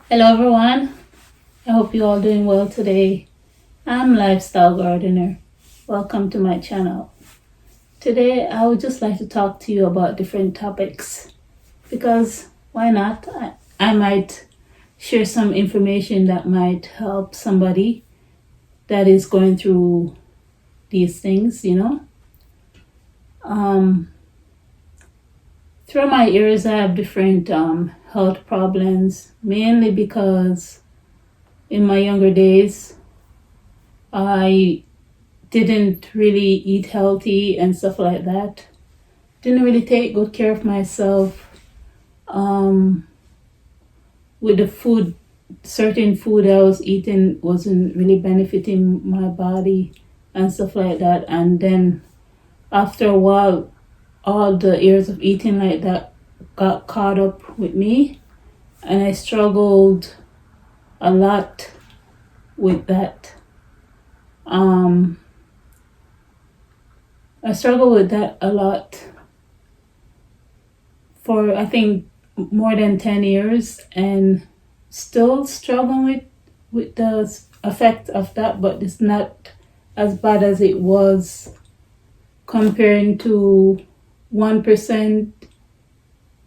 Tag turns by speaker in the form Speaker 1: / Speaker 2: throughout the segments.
Speaker 1: Hello everyone, I hope you all doing well today. I'm Lifestyle Gardener. Welcome to my channel. Today I would just like to talk to you about different topics because why not? I might share some information that might help somebody that is going through these things. Through my years I have different health problems, mainly because in my younger days I didn't really eat healthy and stuff like that. Didn't really take good care of myself um, with the food. Certain food I was eating wasn't really benefiting my body and stuff like that. And then after a while, all the years of eating like that got caught up with me, and I struggled a lot with that. Um, I struggled with that a lot for I think more than 10 years, and still struggling with the effect of that, but it's not as bad as it was comparing to 1%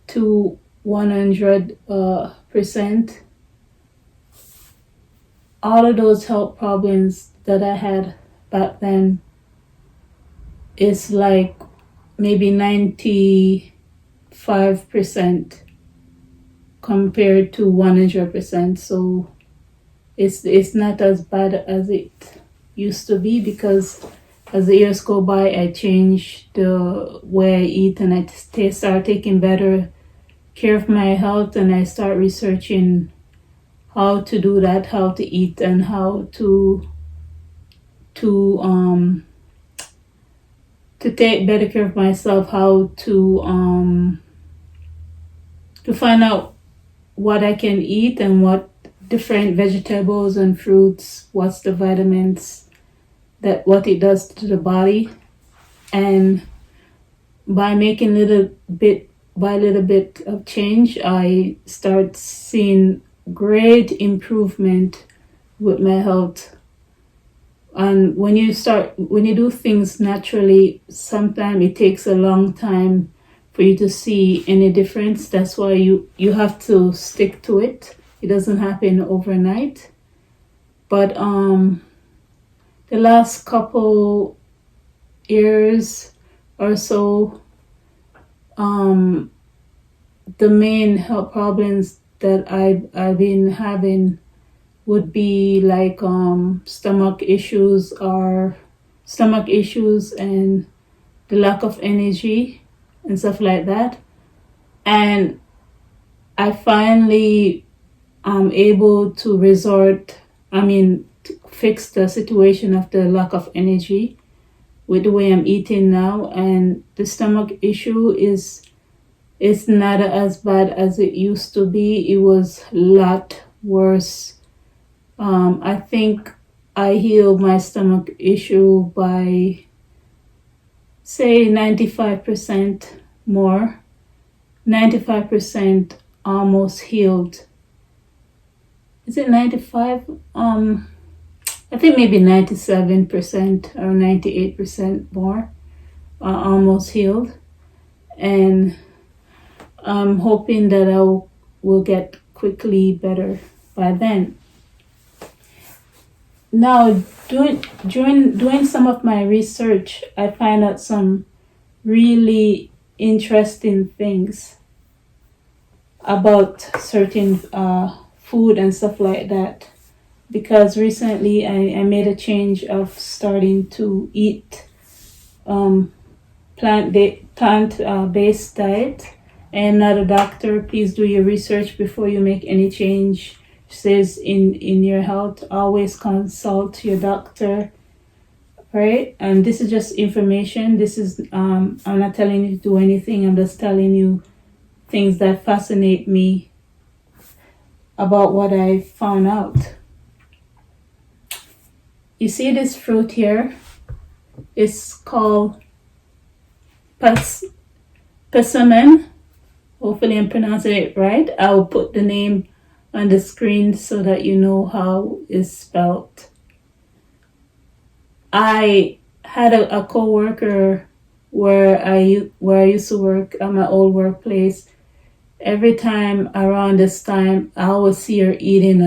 Speaker 1: to 100%. All of those health problems that I had back then is like maybe 95% compared to 100%. So it's not as bad as it used to be, because as the years go by I changed the way I eat, and I start taking better care of my health, and I start researching how to do that, how to eat, and how to take better care of myself, how to find out what I can eat and what different vegetables and fruits, what's the vitamins, that what it does to the body. And by making little bit by little bit of change, I start seeing great improvement with my health. And when you do things naturally, sometimes it takes a long time for you to see any difference. That's why you have to stick to it. It doesn't happen overnight. But the last couple years or so, the main health problems that I've been having would be like stomach issues and the lack of energy and stuff like that. And I finally am able to fix the situation of the lack of energy with the way I'm eating now. And the stomach issue it's not as bad as it used to be. It was a lot worse. I think I healed my stomach issue by, say, 95% more. 95% almost healed. Is it 95? I think maybe 97% or 98% more almost healed. And I'm hoping that I will get quickly better by then. Now, doing some of my research, I find out some really interesting things about certain food and stuff like that. Because recently I made a change of starting to eat plant-based diet. I am not a doctor. Please do your research before you make any change. Says in your health, always consult your doctor, right? And this is just information. This is I'm not telling you to do anything. I'm just telling you things that fascinate me about what I found out. You see this fruit here? It's called Persimmon. Hopefully I'm pronouncing it right. I'll put the name on the screen so that you know how it's spelled. I had a co-worker where I used to work at my old workplace. Every time around this time, I always see her eating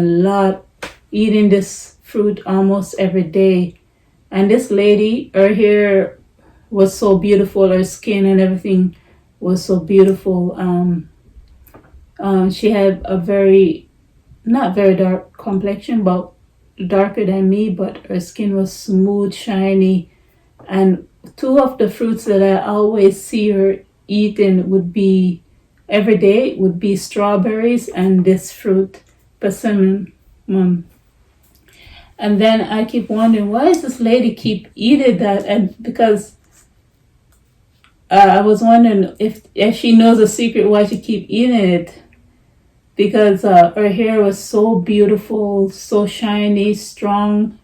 Speaker 1: this fruit almost every day. And this lady, her hair was so beautiful, her skin and everything was so beautiful. She had a not very dark complexion, but darker than me, but her skin was smooth, shiny. And two of the fruits that I always see her eating every day would be strawberries and this fruit, persimmon. And then I keep wondering, why does this lady keep eating that? And because I was wondering if she knows a secret why she keep eating it. Because her hair was so beautiful, so shiny, strong.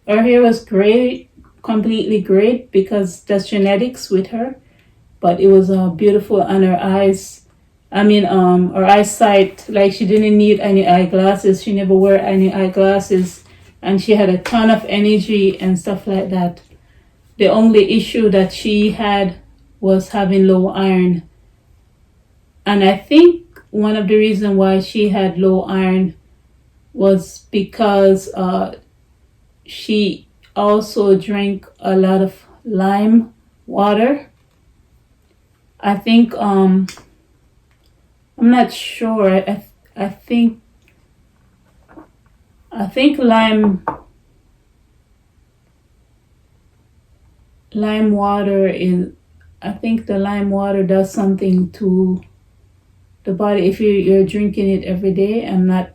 Speaker 1: Her hair was great, completely great, because that's genetics with her. But it was beautiful, and her eyes, her eyesight, like she didn't need any eyeglasses. She never wore any eyeglasses, and she had a ton of energy and stuff like that. The only issue that she had was having low iron. And I think one of the reasons why she had low iron was because she also drank a lot of lime water. I think I'm not sure. I think lime water is. I think the lime water does something to the body if you're drinking it every day. I'm not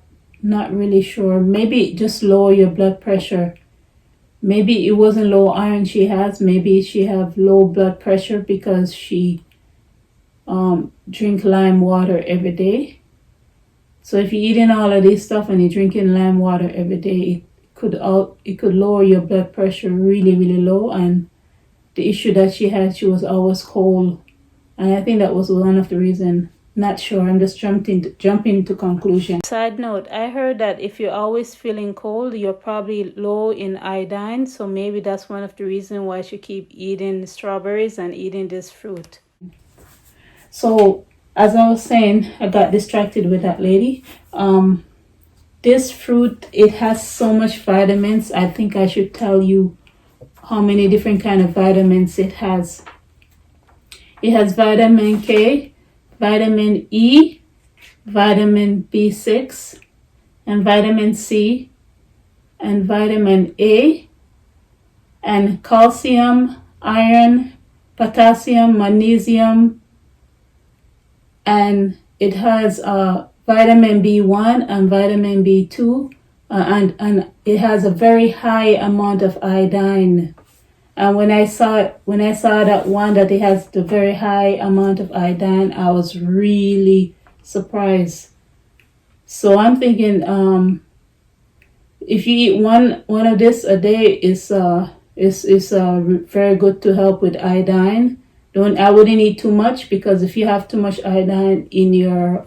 Speaker 1: really sure. Maybe just lower your blood pressure. Maybe it wasn't low iron she has. Maybe she have low blood pressure because she drink lime water every day. So if you're eating all of this stuff and you're drinking lime water every day, it could lower your blood pressure really, really low. And the issue that she had, she was always cold, and I think that was one of the reasons. Not sure. I'm just jumping to conclusion. Side note, I heard that if you're always feeling cold, you're probably low in iodine. So maybe that's one of the reasons why she keep eating strawberries and eating this fruit. So as I was saying, I got distracted with that lady. This fruit, it has so much vitamins. I think I should tell you how many different kind of vitamins it has. It has vitamin K, vitamin E, vitamin B6, and vitamin C, and vitamin A, and calcium, iron, potassium, magnesium, and it has vitamin B1 and vitamin B2, and it has a very high amount of iodine. And when I saw that one that it has the very high amount of iodine, I was really surprised. So I'm thinking, if you eat one of this a day, is very good to help with iodine. I wouldn't eat too much, because if you have too much iodine in your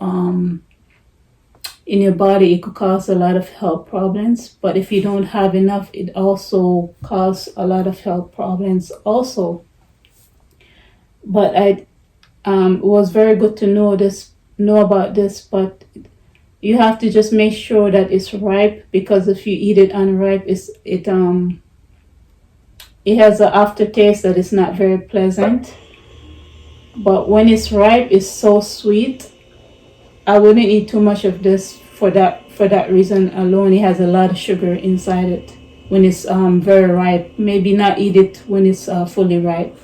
Speaker 1: body, it could cause a lot of health problems. But if you don't have enough, it also causes a lot of health problems also. But it was very good to know about this, but you have to just make sure that it's ripe, because if you eat it unripe, it has an aftertaste that is not very pleasant. But when it's ripe, it's so sweet. I wouldn't eat too much of this for that reason alone. It has a lot of sugar inside it when it's very ripe. Maybe not eat it when it's fully ripe.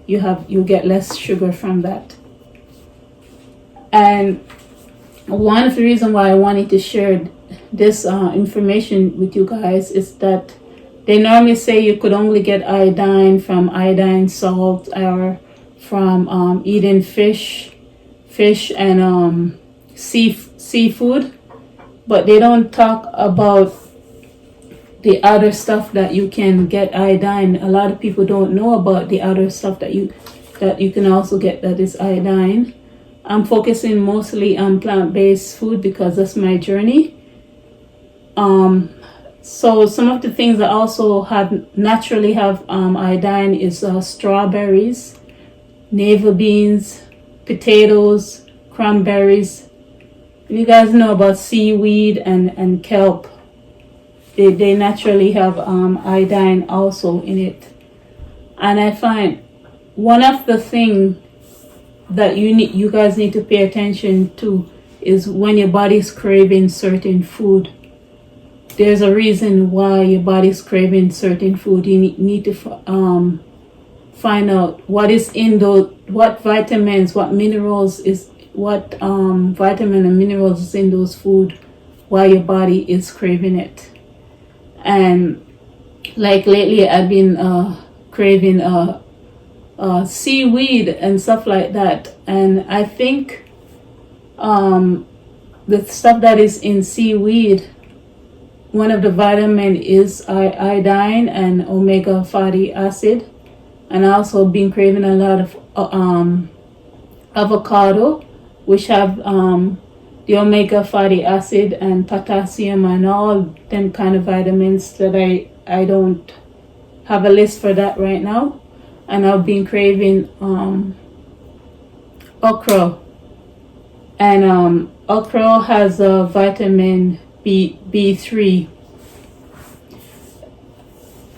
Speaker 1: You get less sugar from that. And one of the reasons why I wanted to share this information with you guys is that they normally say you could only get iodine from iodine salt or from eating fish and seafood, but they don't talk about the other stuff that you can get iodine. A lot of people don't know about the other stuff that you can also get that is iodine. I'm focusing mostly on plant-based food because that's my journey. So some of the things that also naturally have iodine is strawberries, navel beans, potatoes, cranberries. You guys know about seaweed and kelp. They naturally have iodine also in it. And I find one of the things that you guys need to pay attention to is when your body's craving certain food. There's a reason why your body's craving certain food. You need to find out what is in those, what vitamins, what minerals is, what vitamin and minerals is in those food, why your body is craving it. And like lately, I've been craving seaweed and stuff like that. And I think the stuff that is in seaweed, one of the vitamin is iodine and omega fatty acid. And I also been craving a lot of avocado, which have the omega fatty acid and potassium and all them kind of vitamins that I don't have a list for that right now. And I've been craving okra. And okra has a vitamin B3.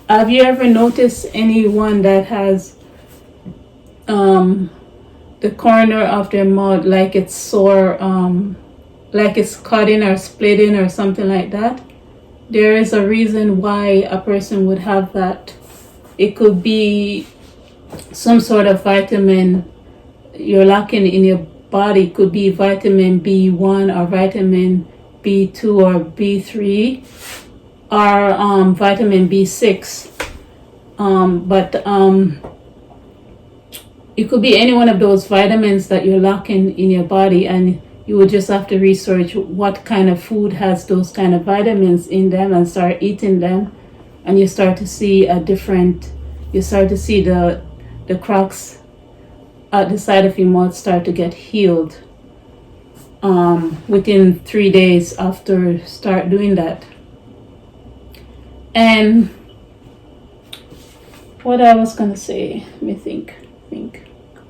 Speaker 1: Have you ever noticed anyone that has the corner of their mouth like it's sore, like it's cutting or splitting or something like that? There is a reason why a person would have that. It could be some sort of vitamin you're lacking in your body. It could be vitamin B1 or vitamin B2 or B3 or vitamin B6. But it could be any one of those vitamins that you're lacking in your body, and you would just have to research what kind of food has those kind of vitamins in them and start eating them, and you start to see the cracks at the side of your mouth start to get healed within 3 days after start doing that. And what I was gonna say, let me think.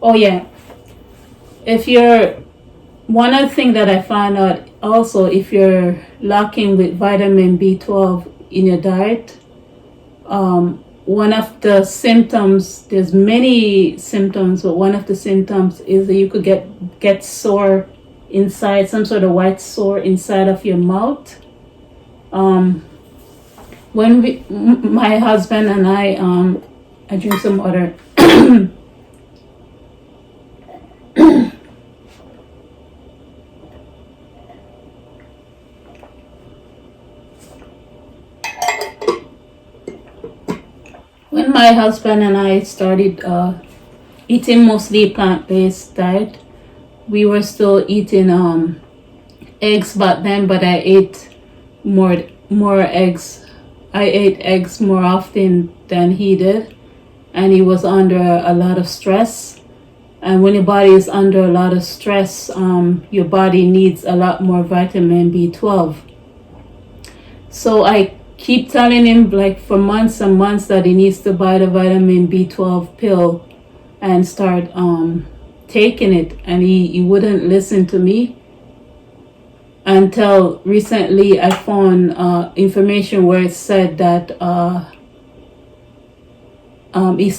Speaker 1: Oh yeah, one other thing that I found out also, if you're lacking with vitamin B12 in your diet, one of the symptoms, there's many symptoms, but one of the symptoms is that you could get sore inside, some sort of white sore inside of your mouth. When my husband and I drink some water. When my husband and I started eating mostly plant-based diet, we were still eating eggs back then, but I ate more eggs. I ate eggs more often than he did, and he was under a lot of stress. And when your body is under a lot of stress, your body needs a lot more vitamin B12. So I keep telling him, like, for months and months, that he needs to buy the vitamin B12 pill and start taking it, and he wouldn't listen to me. Until recently, I found information where it said that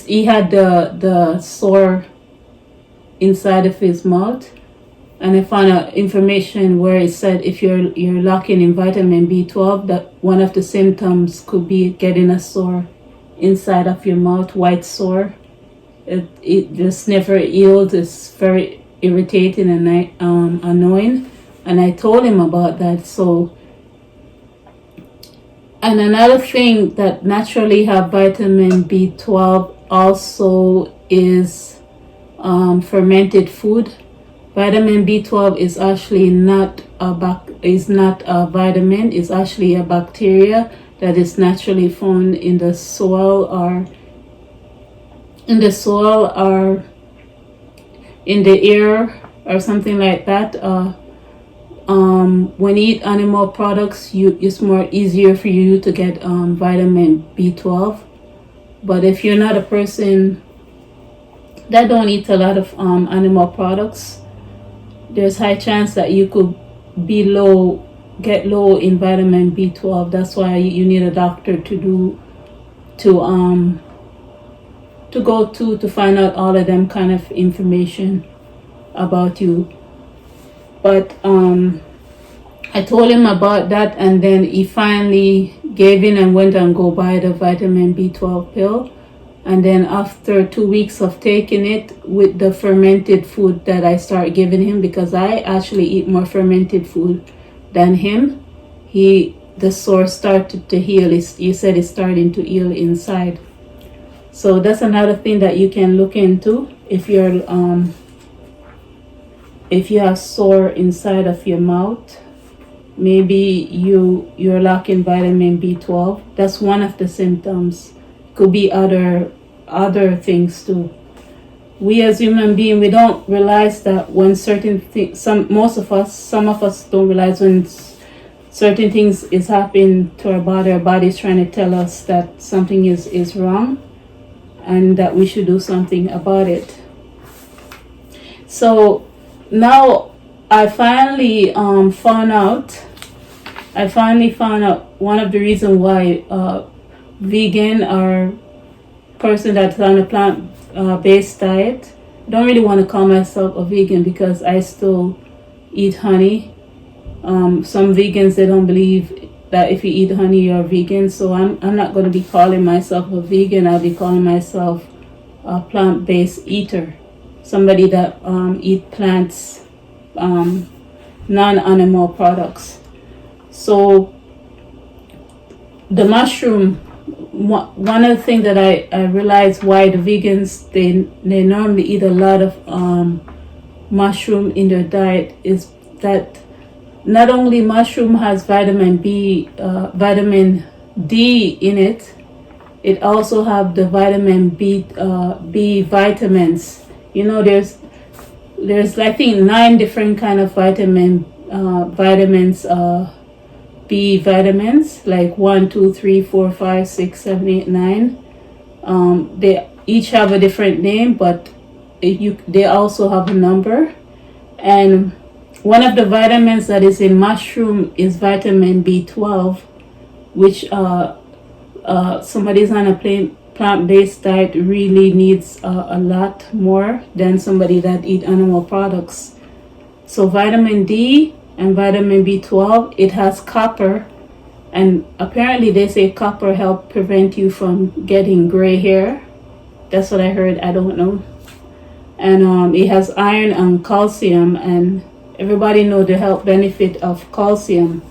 Speaker 1: he had the sore inside of his mouth, and I found out information where it said if you're lacking in vitamin B12, that one of the symptoms could be getting a sore inside of your mouth, white sore. It just never healed. It's very irritating and annoying. And I told him about that. So, and another thing that naturally have vitamin B12 also is fermented food. Vitamin B12 is actually not a vitamin. It's actually a bacteria that is naturally found in the soil or in the air or something like that. when you eat animal products, it's more easier for you to get vitamin B12. But if you're not a person that don't eat a lot of animal products, there's high chance that you could get low in vitamin B12. That's why you need a doctor to go to find out all of them kind of information about you. But I told him about that, and then he finally gave in and went and go buy the vitamin B12 pill. And then after 2 weeks of taking it with the fermented food that I start giving him, because I actually eat more fermented food than him, the sore started to heal. He said it's starting to heal inside. So that's another thing that you can look into if you have sore inside of your mouth. Maybe you're lacking vitamin B12. That's one of the symptoms. Could be other things too. We as human beings, we don't realize that when certain things, some of us don't realize when certain things is happening to our body is trying to tell us that something is wrong and that we should do something about it. So now I finally found out one of the reasons why vegan or person that's on a plant-based diet. I don't really want to call myself a vegan because I still eat honey. Some vegans, they don't believe that if you eat honey you're vegan, so I'm not going to be calling myself a vegan. I'll be calling myself a plant-based eater, somebody that eat plants, non-animal products. So the mushroom, one of the things that I realized why the vegans they normally eat a lot of mushroom in their diet is that not only mushroom has vitamin D in it, it also have the vitamin B vitamins. You know, there's I think 9 different kind of vitamins, B vitamins, like 1, 2, 3, 4, 5, 6, 7, 8, 9. They each have a different name, but they also have a number. And one of the vitamins that is in mushroom is vitamin B12, which somebody's on a plant-based diet really needs a lot more than somebody that eat animal products. So vitamin D and vitamin B12, it has copper, and apparently they say copper help prevent you from getting gray hair. That's what I heard. I don't know. And it has iron and calcium, and everybody know the health benefit of calcium.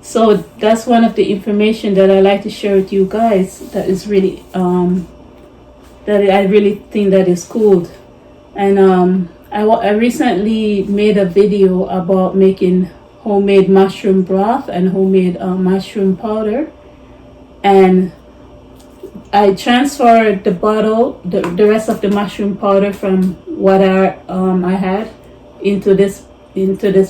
Speaker 1: So that's one of the information that I like to share with you guys. That is really that I really think that is cool. And I recently made a video about making homemade mushroom broth and homemade mushroom powder, and I transferred the bottle, the rest of the mushroom powder from what I had into this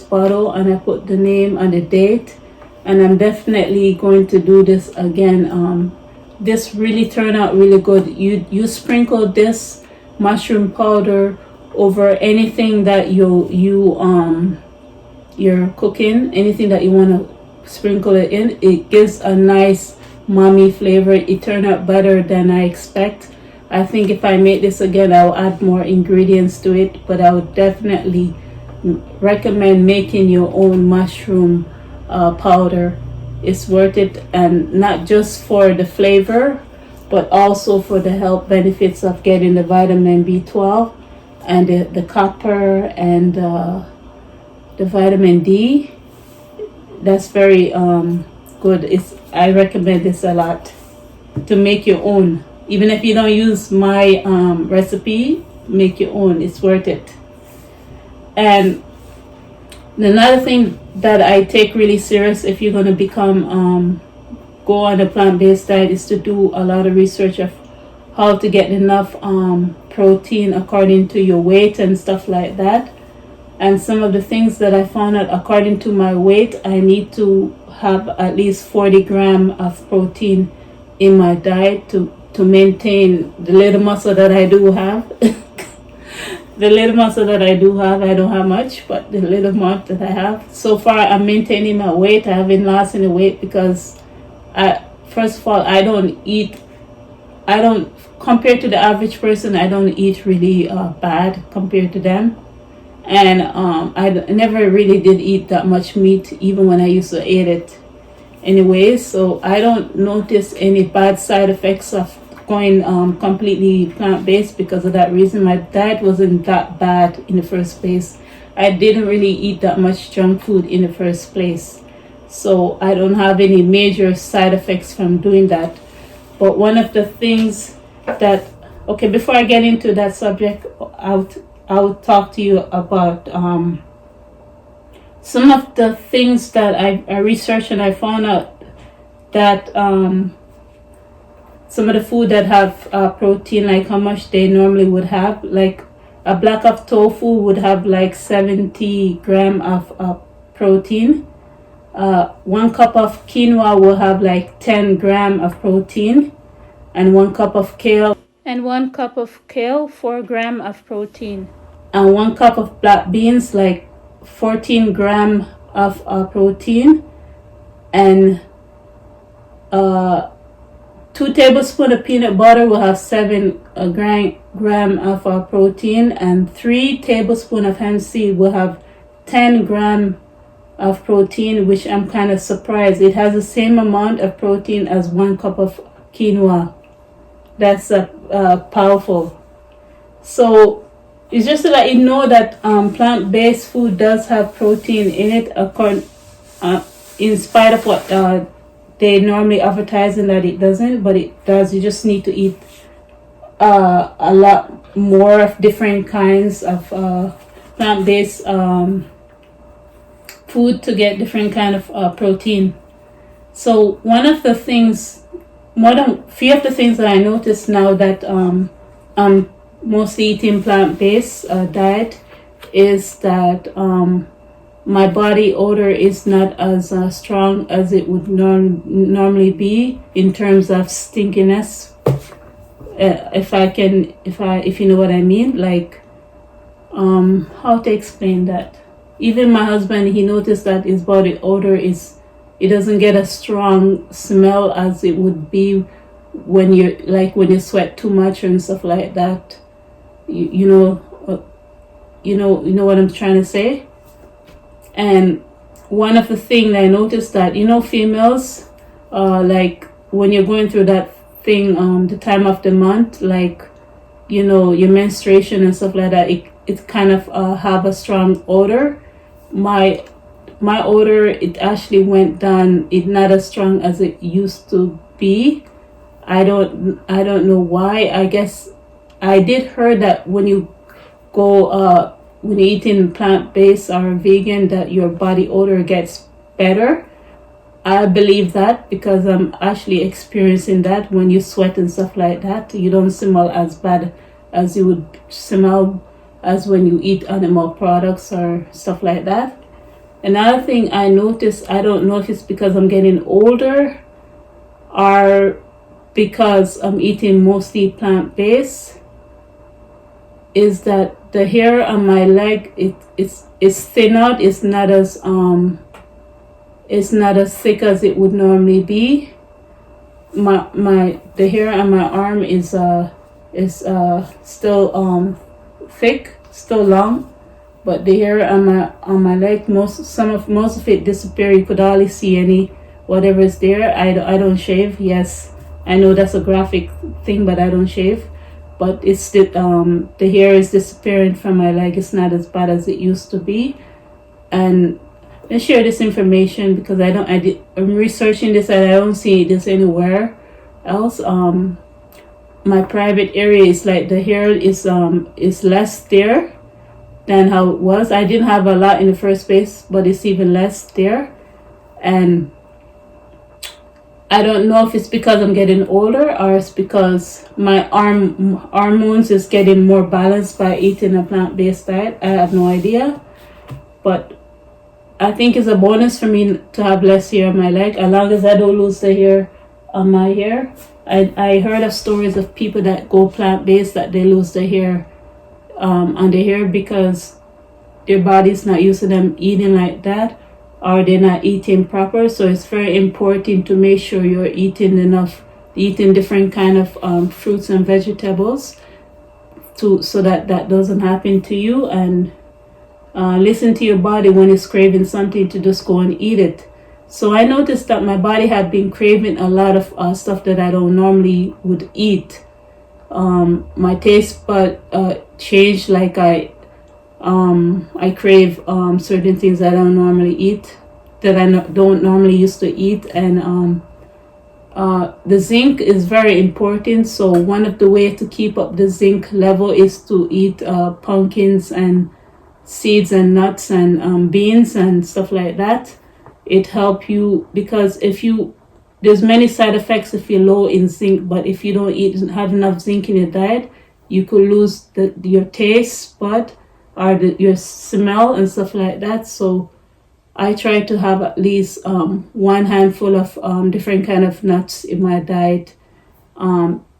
Speaker 1: bottle, and I put the name and the date, and I'm definitely going to do this again. This really turned out really good. You sprinkle this mushroom powder over anything that you're cooking, anything that you want to sprinkle it in. It gives a nice umami flavor. It turned out better than I expect. I think if I make this again, I'll add more ingredients to it, but I would definitely recommend making your own mushroom powder. It's worth it, and not just for the flavor, but also for the health benefits of getting the vitamin B12 and the copper and the vitamin D. That's very good. I recommend this a lot to make your own. Even if you don't use my recipe, make your own. It's worth it. And another thing that I take really serious if you're going to go on a plant-based diet is to do a lot of research of how to get enough protein according to your weight and stuff like that. And some of the things that I found out, according to my weight, I need to have at least 40 grams of protein in my diet to maintain the little muscle that I do have. The little muscle that I do have, I don't have much, but the little amount that I have, so far I'm maintaining my weight. I haven't lost any weight because first of all, compared to the average person, I don't eat really bad compared to them. And I never really did eat that much meat, even when I used to eat it anyway. So I don't notice any bad side effects of going completely plant-based because of that reason. My diet wasn't that bad in the first place. I didn't really eat that much junk food in the first place. So I don't have any major side effects from doing that. But one of the things that, okay, before I get into that subject, I would talk to you about some of the things that I researched, and I found out that some of the food that have protein, like how much they normally would have, like a block of tofu would have like 70 grams of protein. 1 cup of quinoa will have like 10 grams of protein, and 1 cup of kale. And 1 cup of kale, 4 grams of protein. And 1 cup of black beans, like 14 grams of protein. And 2 tablespoons of peanut butter will have 7 grams of protein. And 3 tablespoons of hemp seed will have 10 grams of protein, which I'm kind of surprised. It has the same amount of protein as 1 cup of quinoa. That's powerful. So it's just to let you know that plant-based food does have protein in it, in spite of what they normally advertise and that it doesn't, but it does. You just need to eat a lot more of different kinds of plant-based food to get different kind of protein. So one of the things, few of the things that I notice now that I'm mostly eating plant-based diet is that my body odor is not as strong as it would normally be in terms of stinkiness. If you know what I mean, like how to explain that. Even my husband, he noticed that his body odor it doesn't get a strong smell as it would be when you sweat too much and stuff like that. You know what I'm trying to say. And one of the things I noticed that females, like when you're going through that thing, the time of the month, like your menstruation and stuff like that, it kind of have a strong odor. My odor, it actually went down. It's not as strong as it used to be. I don't know why. I guess I did hear that when you go when you're eating plant-based or vegan, that your body odor gets better. I believe that because I'm actually experiencing that. When you sweat and stuff like that, you don't smell as bad as you would smell as when you eat animal products or stuff like that. Another thing I noticed, I don't know if it's because I'm getting older or because I'm eating mostly plant-based, is that the hair on my leg, it's thin out. It's not as thick as it would normally be. The hair on my arm is still thick, still long, but the hair on my leg, most of it disappeared. You could hardly see any whatever is there. I don't shave. Yes, I know that's a graphic thing, but I don't shave. But it's the hair is disappearing from my leg. It's not as bad as it used to be. And I share this information because I'm researching this and I don't see this anywhere else. My private area is like the hair is less there than how it was. I didn't have a lot in the first place, but it's even less there. And I don't know if it's because I'm getting older or it's because my hormones is getting more balanced by eating a plant-based diet. I have no idea. But I think it's a bonus for me to have less hair on my leg, as long as I don't lose the hair on my hair. I heard of stories of people that go plant-based that they lose the hair on the hair because their body's not used to them eating like that, or they're not eating proper. So it's very important to make sure you're eating different kind of fruits and vegetables so that doesn't happen to you. And listen to your body when it's craving something to just go and eat it. So I noticed that my body had been craving a lot of stuff that I don't normally would eat. My taste bud changed, like I crave certain things I don't normally eat, that I don't normally used to eat. And the zinc is very important. So one of the ways to keep up the zinc level is to eat pumpkins and seeds and nuts and beans and stuff like that. It helps you, because there's many side effects if you're low in zinc, but if you don't have enough zinc in your diet, you could lose your taste bud or your smell and stuff like that. So I try to have at least one handful of different kind of nuts in my diet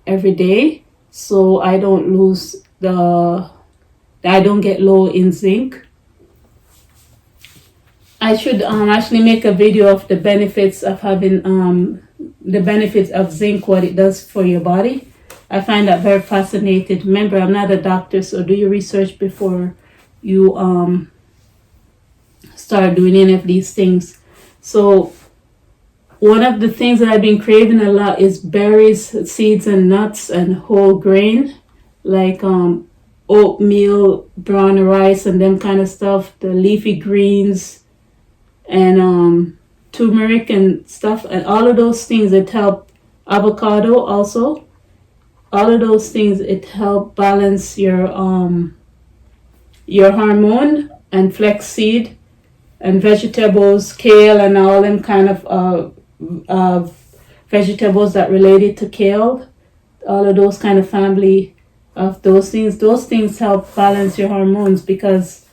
Speaker 1: every day, so I don't get low in zinc. I should actually make a video of the benefits of having the benefits of zinc, what it does for your body. I find that very fascinating. Remember, I'm not a doctor, so do your research before you start doing any of these things. So one of the things that I've been craving a lot is berries, seeds, and nuts, and whole grain, like oatmeal, brown rice, and them kind of stuff, the leafy greens, and turmeric and stuff, and all of those things that help. Avocado also, all of those things, it help balance your hormone. And flaxseed and vegetables, kale, and all them kind of vegetables that related to kale, all of those kind of family of those things help balance your hormones. Because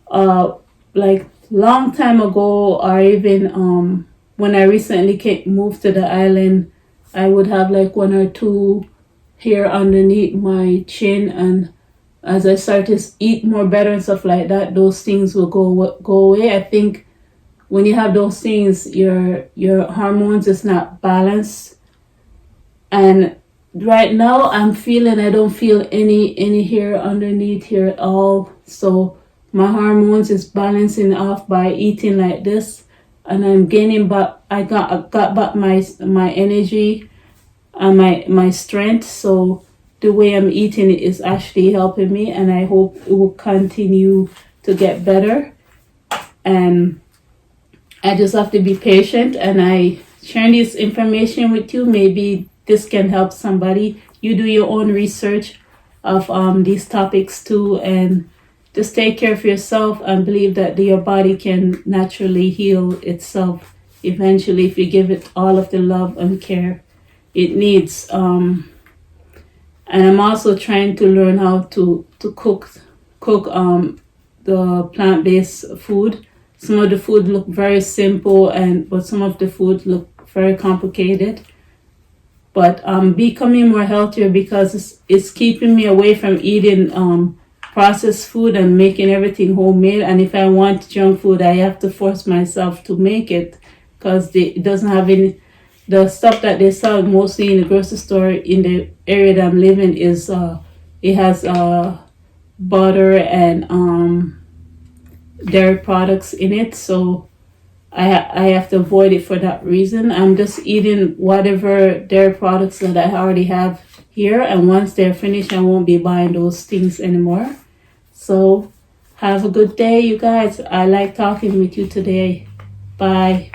Speaker 1: like long time ago, or even when I recently moved to the island, I would have like 1 or 2 hair underneath my chin, and as I start to eat more better and stuff like that, those things will go away. I think when you have those things, your hormones is not balanced. And right now I don't feel any hair underneath here at all. So my hormones is balancing off by eating like this, and I'm gaining back. I got back my energy and my strength. So the way I'm eating it is actually helping me, and I hope it will continue to get better. And I just have to be patient, and I share this information with you. Maybe this can help somebody. You do your own research of these topics too, and just take care of yourself and believe that your body can naturally heal itself eventually if you give it all of the love and care it needs. And I'm also trying to learn how to cook the plant-based food. Some of the food look very simple, but some of the food look very complicated. But I'm becoming more healthier because it's keeping me away from eating processed food and making everything homemade. And if I want junk food, I have to force myself to make it, because it doesn't have any. The stuff that they sell mostly in the grocery store in the area that I'm living is it has butter and dairy products in it, so I have to avoid it for that reason. I'm just eating whatever dairy products that I already have here, and once they're finished, I won't be buying those things anymore. So have a good day, you guys. I like talking with you today. Bye.